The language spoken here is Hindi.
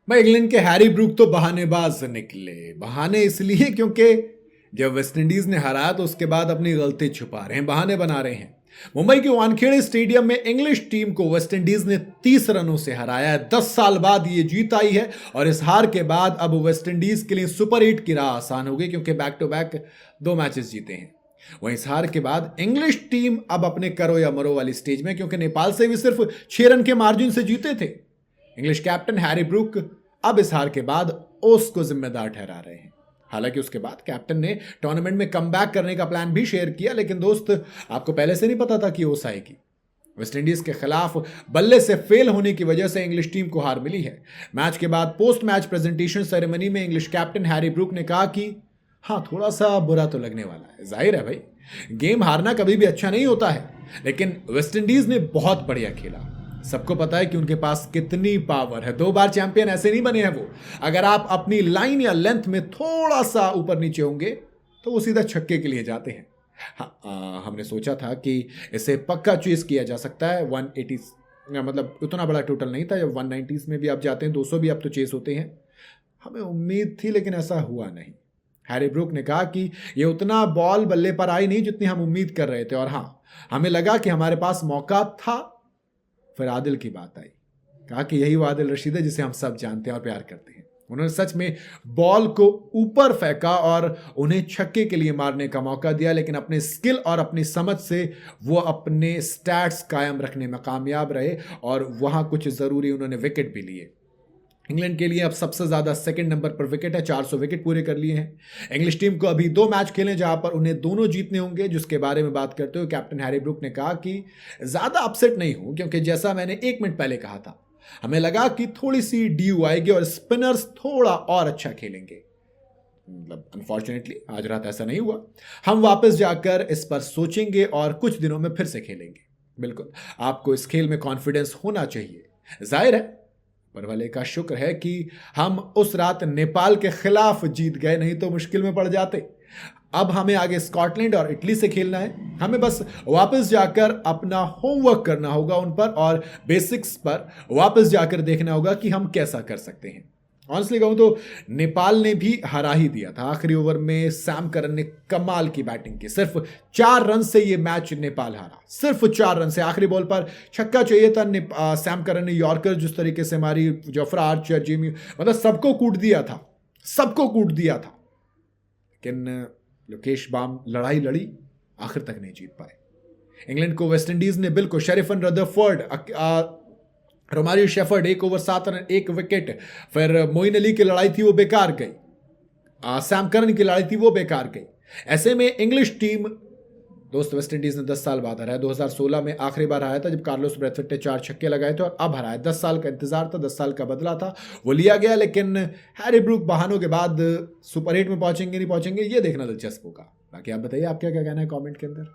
भाई इंग्लैंड के हैरी ब्रूक तो बहानेबाज निकले। बहाने इसलिए क्योंकि जब वेस्टइंडीज ने हराया तो उसके बाद अपनी गलती छुपा रहे हैं, बहाने बना रहे हैं। मुंबई के वानखेड़े स्टेडियम में इंग्लिश टीम को वेस्टइंडीज ने 30 रनों से हराया है। 10 साल बाद ये जीत आई है और इस हार के बाद अब वेस्टइंडीज के लिए सुपर 8 की राह आसान हो गई क्योंकि बैक टू बैक 2 मैचेस जीते हैं। वहीं इस हार के बाद इंग्लिश टीम अब अपने करो या मरो वाली स्टेज में, क्योंकि नेपाल से भी सिर्फ 6 रन के मार्जिन से जीते थे। इंग्लिश कैप्टन हैरी ब्रूक अब इस हार के बाद ओस को जिम्मेदार ठहरा रहे हैं। हालांकि उसके बाद कैप्टन ने टूर्नामेंट में कमबैक करने का प्लान भी शेयर किया, लेकिन दोस्त आपको पहले से नहीं पता था कि ओस आएगी। वेस्टइंडीज के खिलाफ बल्ले से फेल होने की वजह से इंग्लिश टीम को हार मिली है। मैच के बाद पोस्ट मैच प्रेजेंटेशन सेरेमनी में इंग्लिश कैप्टन हैरी ब्रूक ने कहा कि हाँ, थोड़ा सा बुरा तो लगने वाला है। जाहिर है भाई, गेम हारना कभी भी अच्छा नहीं होता है, लेकिन वेस्टइंडीज ने बहुत बढ़िया खेला। सबको पता है कि उनके पास कितनी पावर है। 2 बार चैंपियन ऐसे नहीं बने हैं वो। अगर आप अपनी लाइन या लेंथ में थोड़ा सा ऊपर नीचे होंगे तो वो सीधा छक्के के लिए जाते हैं। हाँ, हमने सोचा था कि इसे पक्का चेस किया जा सकता है। 180 मतलब उतना बड़ा टोटल नहीं था। जब 190s में भी आप जाते हैं, 200 भी अब तो चेस होते हैं। हमें उम्मीद थी, लेकिन ऐसा हुआ नहीं। हैरी ब्रूक ने कहा कि ये उतना बॉल बल्ले पर आई नहीं जितनी हम उम्मीद कर रहे थे, और हाँ, हमें लगा कि हमारे पास मौका था। फिर आदिल की बात आई। कहा कि यही वो आदिल रशीद है जिसे हम सब जानते हैं और प्यार करते हैं। उन्होंने सच में बॉल को ऊपर फेंका और उन्हें छक्के के लिए मारने का मौका दिया, लेकिन अपने स्किल और अपनी समझ से वो अपने स्टैट्स कायम रखने में कामयाब रहे और वहां कुछ जरूरी उन्होंने विकेट भी लिए। इंग्लैंड के लिए अब सबसे ज्यादा सेकंड नंबर पर विकेट है। 400 विकेट पूरे कर लिए हैं। इंग्लिश टीम को अभी 2 मैच खेले जहां पर उन्हें दोनों जीतने होंगे, जिसके बारे में बात करते हुए कैप्टन हैरी ब्रूक ने कहा कि ज्यादा अपसेट नहीं हूं, क्योंकि जैसा मैंने 1 मिनट पहले कहा था, हमें लगा कि थोड़ी सी ड्यू आएगी और स्पिनर्स थोड़ा और अच्छा खेलेंगे। मतलब अनफॉर्चुनेटली आज रात ऐसा नहीं हुआ। हम वापस जाकर इस पर सोचेंगे और कुछ दिनों में फिर से खेलेंगे। बिल्कुल, आपको इस खेल में कॉन्फिडेंस होना चाहिए। जाहिर है, ऊपर वाले का शुक्र है कि हम उस रात नेपाल के खिलाफ जीत गए, नहीं तो मुश्किल में पड़ जाते। अब हमें आगे स्कॉटलैंड और इटली से खेलना है। हमें बस वापस जाकर अपना होमवर्क करना होगा उन पर, और बेसिक्स पर वापस जाकर देखना होगा कि हम कैसा कर सकते हैं। ऑनेस्टली कहूं तो नेपाल ने भी हरा ही दिया था। आखिरी ओवर में सैम करन ने कमाल की बैटिंग की। सिर्फ 4 रन से ये मैच नेपाल हारा। सिर्फ 4 रन से। आखिरी बॉल पर छक्का चाहिए था। सैम करन ने यॉर्कर जिस तरीके से मारी, जोफ्रा आर्चर, जिमी, मतलब सबको कूट दिया था। सबको कूट दिया था। लेकिन लोकेश बाम लड़ाई लड़ी, आखिर तक नहीं जीत पाए। इंग्लैंड को वेस्टइंडीज ने बिल्कुल Sherfane Rutherford, Romario Shepherd 1 over 7 run 1 wicket, फिर मोइन अली की लड़ाई थी वो बेकार गई, सैम करन की लड़ाई थी वो बेकार गई। ऐसे में इंग्लिश टीम दोस्त वेस्टइंडीज ने 10 साल बाद हराया। 2016 में आखिरी बार आया था जब कार्लोस ब्रैथवेट ने 4 छक्के लगाए थे, और अब हराया। 10 साल का इंतजार था, 10 साल का बदला था, वो लिया गया। लेकिन हैरी ब्रूक बहानों के बाद सुपर 8 में पहुंचेंगे नहीं पहुंचेंगे, ये देखना दिलचस्प होगा। बाकी आप बताइए, आप क्या क्या कहना है कमेंट के अंदर।